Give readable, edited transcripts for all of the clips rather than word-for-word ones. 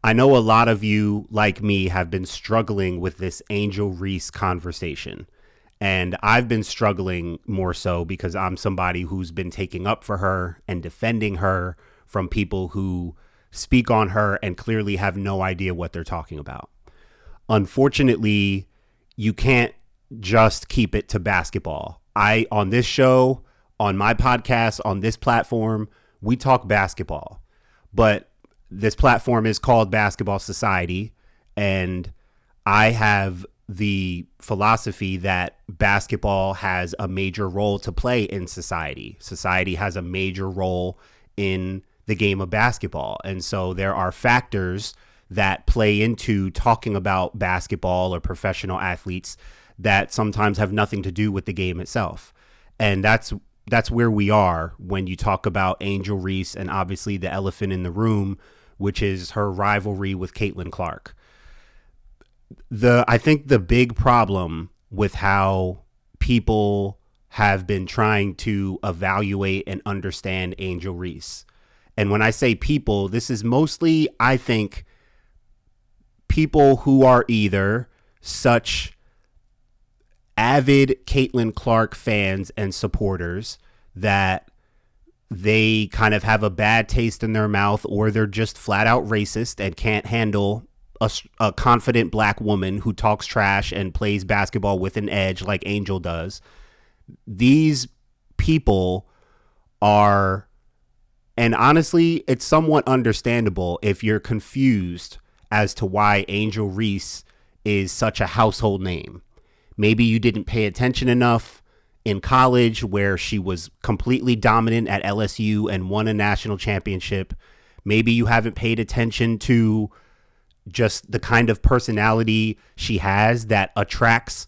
I know a lot of you, like me, have been struggling with this Angel Reese conversation. And I've been struggling more so because I'm somebody who's been taking up for her and defending her from people who speak on her and clearly have no idea what they're talking about. Unfortunately, you can't just keep it to basketball. On this show, on my podcast, on this platform, we talk basketball. But this platform is called Basketball Society, and I have the philosophy that basketball has a major role to play in society. Society has a major role in the game of basketball. And so there are factors that play into talking about basketball or professional athletes that sometimes have nothing to do with the game itself. And that's where we are when you talk about Angel Reese and obviously the elephant in the room, which is her rivalry with Caitlin Clark. I think the big problem with how people have been trying to evaluate and understand Angel Reese, and when I say people, this is mostly, I think, people who are either such avid Caitlin Clark fans and supporters that they kind of have a bad taste in their mouth, or they're just flat out racist and can't handle a confident black woman who talks trash and plays basketball with an edge like Angel does. These people are, and honestly, it's somewhat understandable if you're confused as to why Angel Reese is such a household name. Maybe you didn't pay attention enough in college, where she was completely dominant at LSU and won a national championship. Maybe you haven't paid attention to just the kind of personality she has that attracts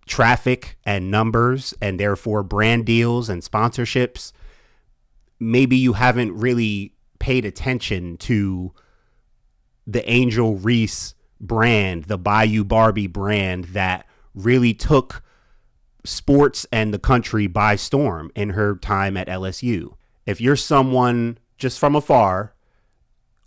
traffic and numbers and therefore brand deals and sponsorships. Maybe you haven't really paid attention to the Angel Reese brand, the Bayou Barbie brand that really took sports and the country by storm in her time at LSU. If you're someone just from afar,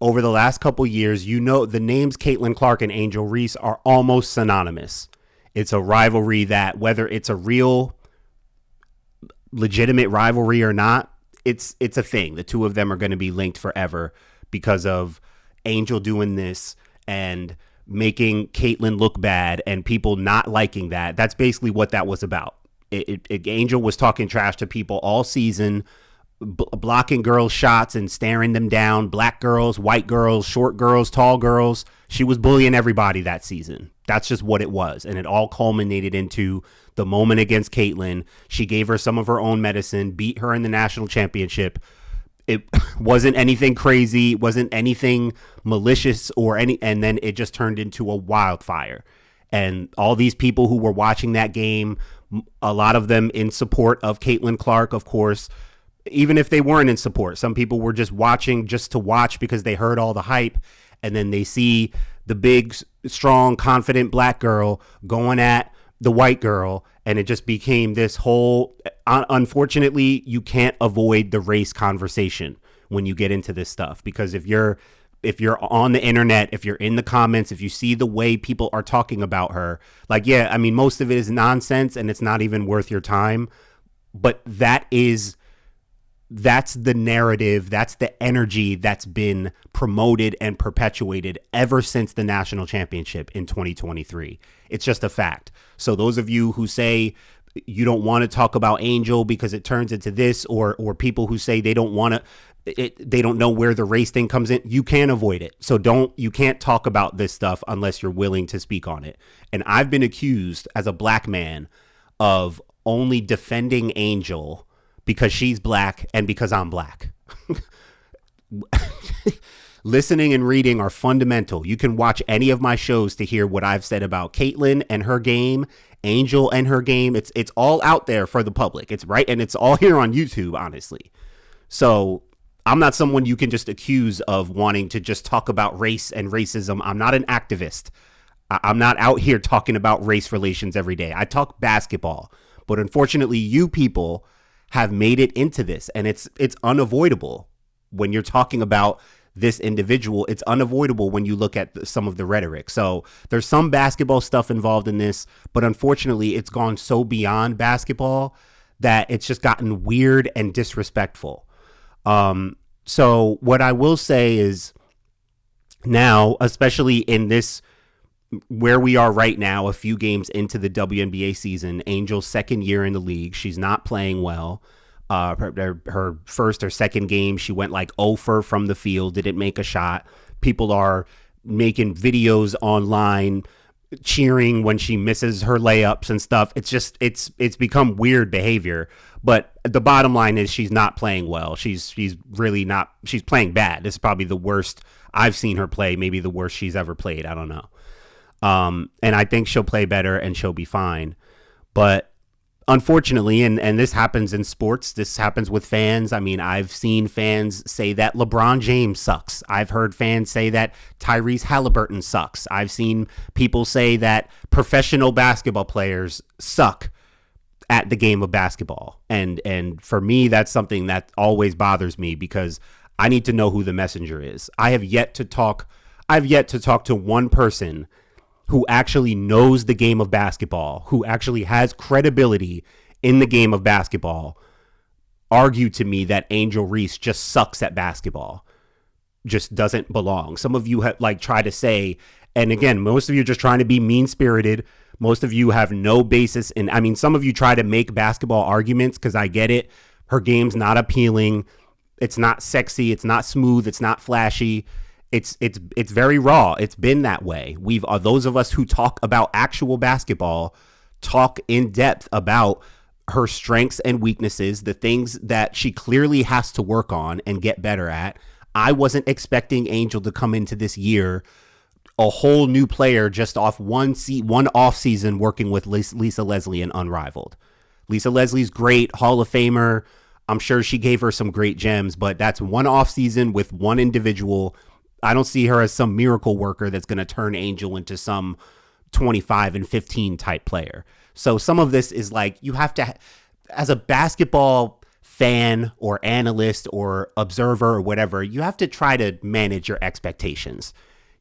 over the last couple years, you know the names Caitlin Clark and Angel Reese are almost synonymous. It's a rivalry that, whether it's a real legitimate rivalry or not, it's a thing. The two of them are going to be linked forever because of Angel doing this and making Caitlin look bad and people not liking that. That's basically what that was about. Angel was talking trash to people all season, blocking girls' shots and staring them down. Black girls, white girls, short girls, tall girls. She was bullying everybody that season. That's just what it was. And it all culminated into the moment against Caitlin. She gave her some of her own medicine, beat her in the national championship. It wasn't anything crazy. It wasn't anything malicious and then it just turned into a wildfire. And all these people who were watching that game, a lot of them in support of Caitlin Clark, of course. Even if they weren't in support, some people were just watching just to watch because they heard all the hype, and then they see the big, strong, confident black girl going at the white girl, and it just became this whole, unfortunately, you can't avoid the race conversation when you get into this stuff, because if you're on the internet, if you're in the comments, if you see the way people are talking about her, like, yeah, I mean, most of it is nonsense and it's not even worth your time, but that's the narrative, that's the energy that's been promoted and perpetuated ever since the national championship in 2023. It's just a fact. So those of you who say you don't want to talk about Angel because it turns into this, or people who say they don't want to, they don't know where the race thing comes in, you can't avoid it. So you can't talk about this stuff unless you're willing to speak on it. And I've been accused as a black man of only defending Angel because she's black and because I'm black. Listening and reading are fundamental. You can watch any of my shows to hear what I've said about Caitlin and her game, Angel and her game. It's all out there for the public. It's right. And it's all here on YouTube, honestly. So I'm not someone you can just accuse of wanting to just talk about race and racism. I'm not an activist. I'm not out here talking about race relations every day. I talk basketball. But unfortunately, you people have made it into this, and it's unavoidable when you're talking about this individual. It's unavoidable when you look at some of the rhetoric. So there's some basketball stuff involved in this, but unfortunately it's gone so beyond basketball that it's just gotten weird and disrespectful. So what I will say is now, especially in this, where we are right now, a few games into the WNBA season, Angel's second year in the league, she's not playing well. Her first or second game, she went like 0 for from the field, didn't make a shot. People are making videos online cheering when she misses her layups and stuff. It's just, it's become weird behavior. But the bottom line is she's not playing well. She's really not, she's playing bad. This is probably the worst I've seen her play, maybe the worst she's ever played. I don't know. And I think she'll play better and she'll be fine. But unfortunately, and this happens in sports, this happens with fans. I mean, I've seen fans say that LeBron James sucks. I've heard fans say that Tyrese Halliburton sucks. I've seen people say that professional basketball players suck at the game of basketball. And for me, that's something that always bothers me because I need to know who the messenger is. I've yet to talk to one person who actually knows the game of basketball, who actually has credibility in the game of basketball, argue to me that Angel Reese just sucks at basketball, just doesn't belong. Some of you try to say, and again, most of you are just trying to be mean-spirited. Most of you have no basis in, I mean, some of you try to make basketball arguments because I get it. Her game's not appealing. It's not sexy. It's not smooth. It's not flashy. It's very raw. It's been that way. Those of us who talk about actual basketball talk in depth about her strengths and weaknesses, the things that she clearly has to work on and get better at. I wasn't expecting Angel to come into this year a whole new player just off one off season working with Lisa Leslie and Unrivaled. Lisa Leslie's great, Hall of Famer. I'm sure she gave her some great gems, but that's one off season with one individual. I don't see her as some miracle worker that's going to turn Angel into some 25 and 15 type player. So some of this is like, you have to, as a basketball fan or analyst or observer or whatever, you have to try to manage your expectations.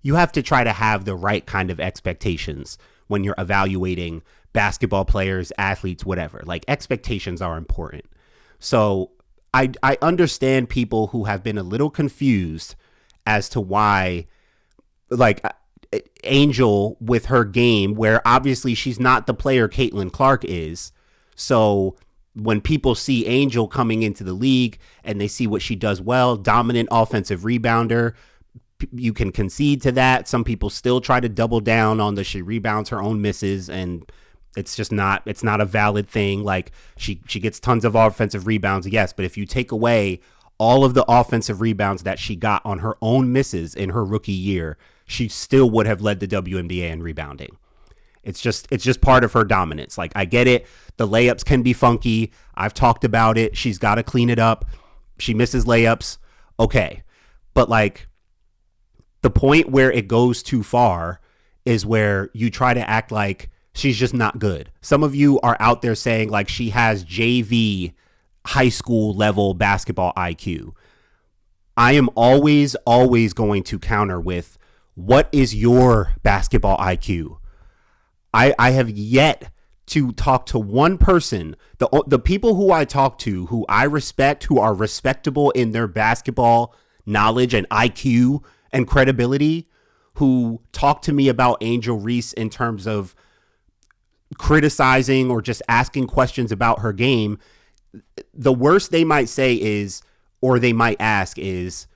You have to try to have the right kind of expectations when you're evaluating basketball players, athletes, whatever. Like, expectations are important. So I understand people who have been a little confused as to why, like, Angel with her game, where obviously she's not the player Caitlin Clark is. So when people see Angel coming into the league and they see what she does well, dominant offensive rebounder, you can concede to that. Some people still try to double down on she rebounds her own misses, and it's just not, it's not a valid thing. Like, she gets tons of offensive rebounds, yes, but if you take away all of the offensive rebounds that she got on her own misses in her rookie year, she still would have led the WNBA in rebounding. It's just part of her dominance. Like, I get it. The layups can be funky. I've talked about it. She's got to clean it up. She misses layups. Okay. But like, the point where it goes too far is where you try to act like she's just not good. Some of you are out there saying like she has JV high school level basketball IQ. I am always going to counter with, what is your basketball IQ? I have yet to talk to one person, the people who I talk to, who I respect, who are respectable in their basketball knowledge and IQ and credibility, who talk to me about Angel Reese in terms of criticizing or just asking questions about her game. The worst they might say is, or they might ask is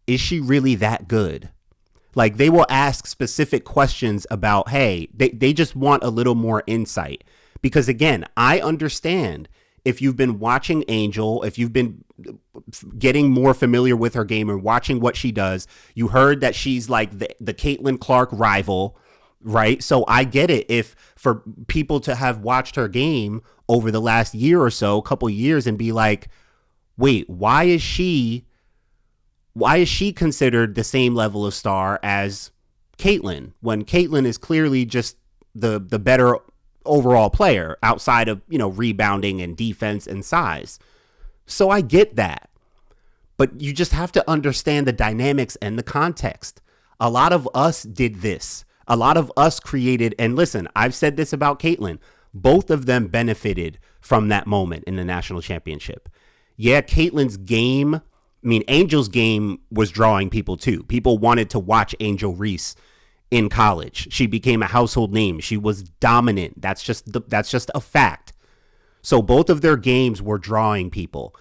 she really that good? Like, they will ask specific questions about, hey, they just want a little more insight. Because again, I understand if you've been watching Angel, if you've been getting more familiar with her game and watching what she does, you heard that she's like the Caitlin Clark rival, right? So I get it. If for people to have watched her game over the last year or so, couple years, and be like, wait, why is she considered the same level of star as Caitlin, when Caitlin is clearly just the better overall player outside of, rebounding and defense and size? So I get that. But you just have to understand the dynamics and the context. A lot of us did this. A lot of us created, and listen, I've said this about Caitlyn. Both of them benefited from that moment in the national championship. Yeah, Caitlyn's game, Angel's game was drawing people too. People wanted to watch Angel Reese in college. She became a household name. She was dominant. That's just a fact. So both of their games were drawing people.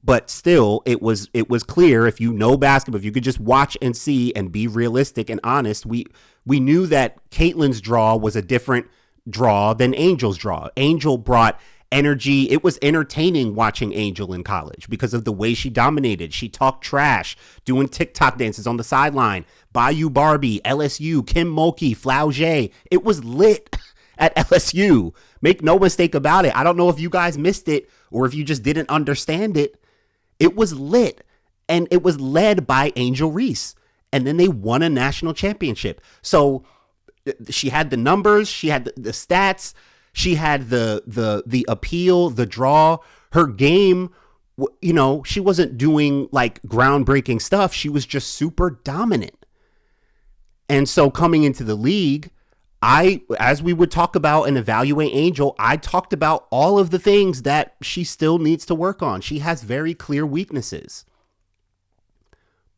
But still, it was clear, if you know basketball, if you could just watch and see and be realistic and honest, we knew that Caitlyn's draw was a different draw than Angel's draw. Angel brought energy. It was entertaining watching Angel in college because of the way she dominated. She talked trash, doing TikTok dances on the sideline. Bayou Barbie, LSU, Kim Mulkey, Flauget. It was lit at LSU. Make no mistake about it. I don't know if you guys missed it or if you just didn't understand it. It was lit, and it was led by Angel Reese. And then they won a national championship. So she had the numbers, she had the stats, she had the appeal, the draw. Her game, she wasn't doing like groundbreaking stuff. She was just super dominant. And so coming into the league, as we would talk about and evaluate Angel, I talked about all of the things that she still needs to work on. She has very clear weaknesses,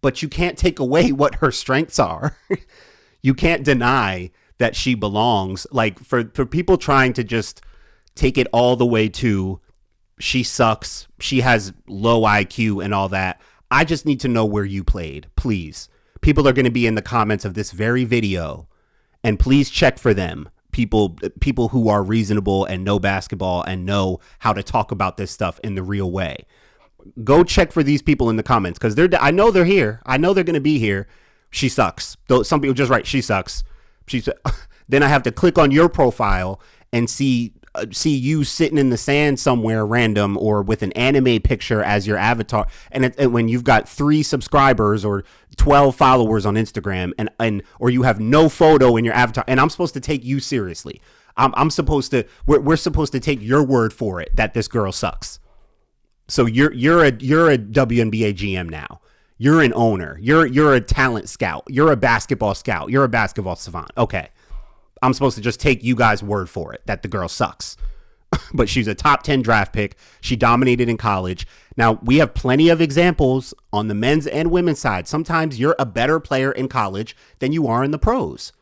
but you can't take away what her strengths are. You can't deny that she belongs. Like for people trying to just take it all the way to she sucks, she has low IQ and all that. I just need to know where you played, please. People are going to be in the comments of this very video. And please check for them, people who are reasonable and know basketball and know how to talk about this stuff in the real way. Go check for these people in the comments because I know they're here. I know they're going to be here. She sucks. Though some people just write, she sucks. Then I have to click on your profile and see you sitting in the sand somewhere random or with an anime picture as your avatar. And when you've got 3 subscribers or 12 followers on Instagram or you have no photo in your avatar, and I'm supposed to take you seriously. We're supposed to take your word for it that this girl sucks. So you're a WNBA GM now. You're an owner. You're a talent scout. You're a basketball scout. You're a basketball savant. Okay. I'm supposed to just take you guys' word for it that the girl sucks. But she's a top 10 draft pick. She dominated in college. Now, we have plenty of examples on the men's and women's side. Sometimes you're a better player in college than you are in the pros.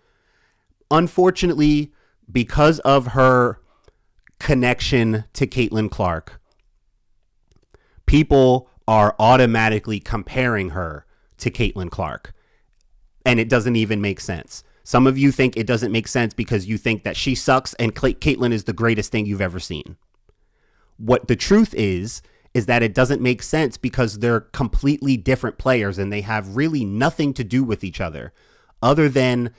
Unfortunately, because of her connection to Caitlin Clark, people are automatically comparing her to Caitlin Clark. And it doesn't even make sense. Some of you think it doesn't make sense because you think that she sucks and Caitlyn is the greatest thing you've ever seen. What the truth is that it doesn't make sense because they're completely different players and they have really nothing to do with each other than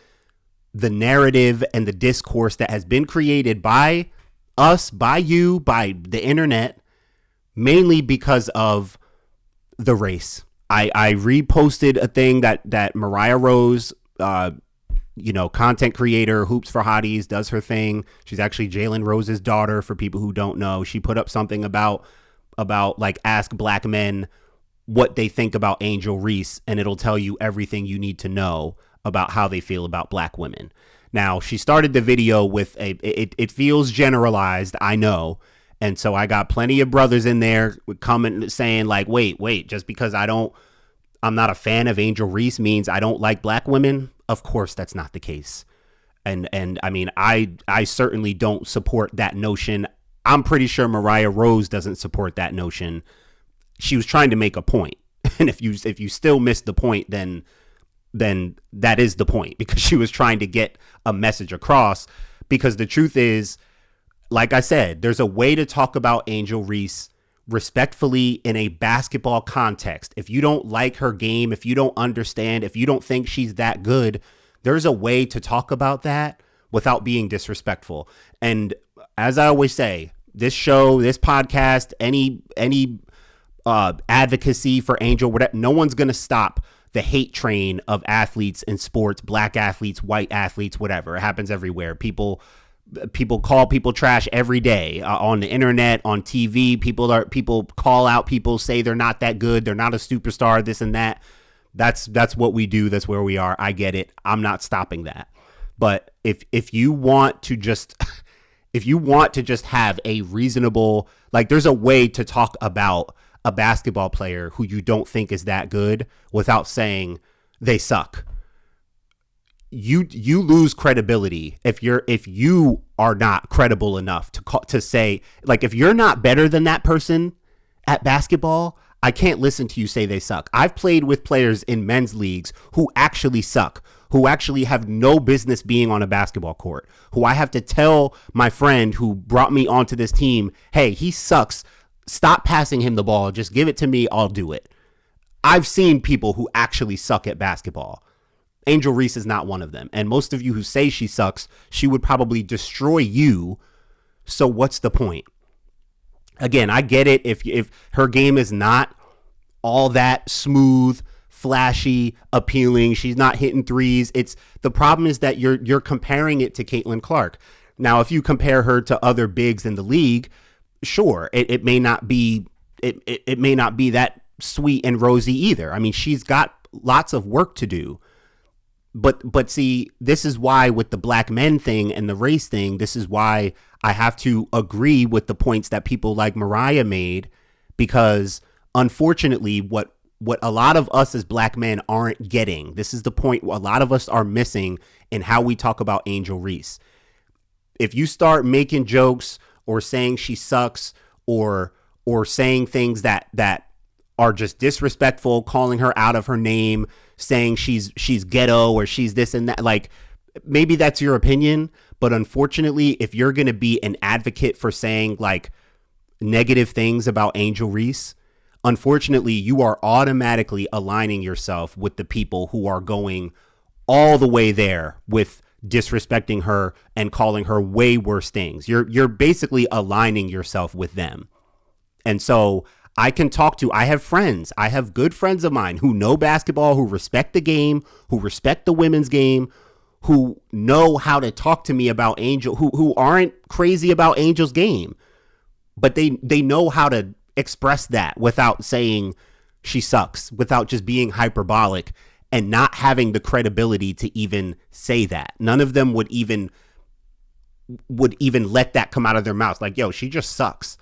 the narrative and the discourse that has been created by us, by you, by the internet, mainly because of the race. I reposted a thing that Mariah Rose, content creator, Hoops for Hotties, does her thing. She's actually Jalen Rose's daughter, for people who don't know. She put up something about like ask black men what they think about Angel Reese, and it'll tell you everything you need to know about how they feel about black women. Now, she started the video with it feels generalized, I know. And so I got plenty of brothers in there coming saying like, wait, just because I'm not a fan of Angel Reese means I don't like black women. Of course, that's not the case. And I mean, I certainly don't support that notion. I'm pretty sure Mariah Rose doesn't support that notion. She was trying to make a point. And if you still missed the point, then that is the point, because she was trying to get a message across. Because the truth is, like I said, there's a way to talk about Angel Reese respectfully in a basketball context. If you don't like her game, if you don't understand, if you don't think she's that good, there's a way to talk about that without being disrespectful. And as I always say, this show, this podcast, any advocacy for Angel, whatever, no one's going to stop the hate train of athletes in sports, black athletes, white athletes, whatever. It happens everywhere. People People call people trash every day on the internet, on TV. People call out people, say they're not that good, they're not a superstar, this and that. That's what we do. That's where we are. I get it. I'm not stopping that. But if you want to just if you want to just have a reasonable, like, there's a way to talk about a basketball player who you don't think is that good without saying they suck. You lose credibility if you are not credible enough to say, like, if you're not better than that person at basketball, I can't listen to you say they suck. I've played with players in men's leagues who actually suck, who actually have no business being on a basketball court, who I have to tell my friend who brought me onto this team, hey, he sucks. Stop passing him the ball. Just give it to me. I'll do it. I've seen people who actually suck at basketball. Angel Reese is not one of them. And most of you who say she sucks, she would probably destroy you. So what's the point? Again, I get it. If her game is not all that smooth, flashy, appealing, she's not hitting threes. The problem is that you're comparing it to Caitlin Clark. Now, if you compare her to other bigs in the league, sure, it may not be it may not be that sweet and rosy either. I mean, she's got lots of work to do. But see, this is why with the black men thing and the race thing, this is why I have to agree with the points that people like Mariah made, because unfortunately, what a lot of us as black men aren't getting, this is the point a lot of us are missing in how we talk about Angel Reese. If you start making jokes or saying she sucks or saying things that are just disrespectful, calling her out of her name, saying she's ghetto or she's this and that, like, maybe that's your opinion, but unfortunately, if you're going to be an advocate for saying like negative things about Angel Reese, unfortunately, you are automatically aligning yourself with the people who are going all the way there with disrespecting her and calling her way worse things. You're basically aligning yourself with them. And so I have good friends of mine who know basketball, who respect the game, who respect the women's game, who know how to talk to me about Angel, who aren't crazy about Angel's game, but they know how to express that without saying she sucks, without just being hyperbolic and not having the credibility to even say that. None of them would even let that come out of their mouths. Like, yo, she just sucks.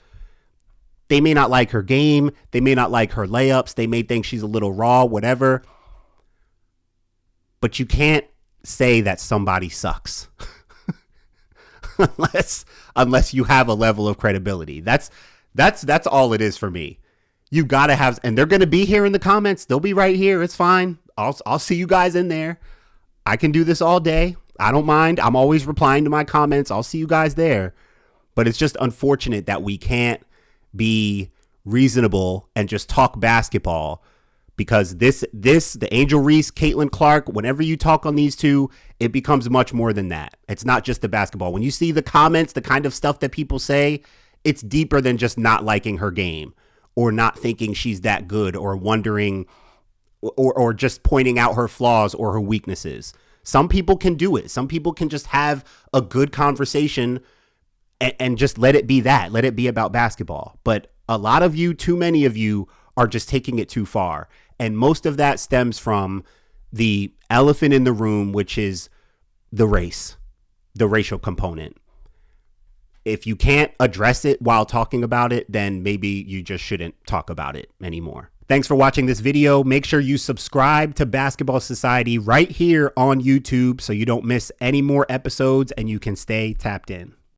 They may not like her game. They may not like her layups. They may think she's a little raw, whatever. But you can't say that somebody sucks unless you have a level of credibility. That's all it is for me. You gotta have, and they're gonna be here in the comments. They'll be right here. It's fine. I'll see you guys in there. I can do this all day. I don't mind. I'm always replying to my comments. I'll see you guys there. But it's just unfortunate that we can't be reasonable and just talk basketball, because the Angel Reese, Caitlin Clark, whenever you talk on these two, it becomes much more than that. It's not just the basketball. When you see the comments, the kind of stuff that people say, it's deeper than just not liking her game or not thinking she's that good or wondering or just pointing out her flaws or her weaknesses. Some people can do it. Some people can just have a good conversation and just let it be that. Let it be about basketball. But a lot of you, too many of you, are just taking it too far. And most of that stems from the elephant in the room, which is the racial component. If you can't address it while talking about it, then maybe you just shouldn't talk about it anymore. Thanks for watching this video. Make sure you subscribe to Basketball Society right here on YouTube so you don't miss any more episodes and you can stay tapped in.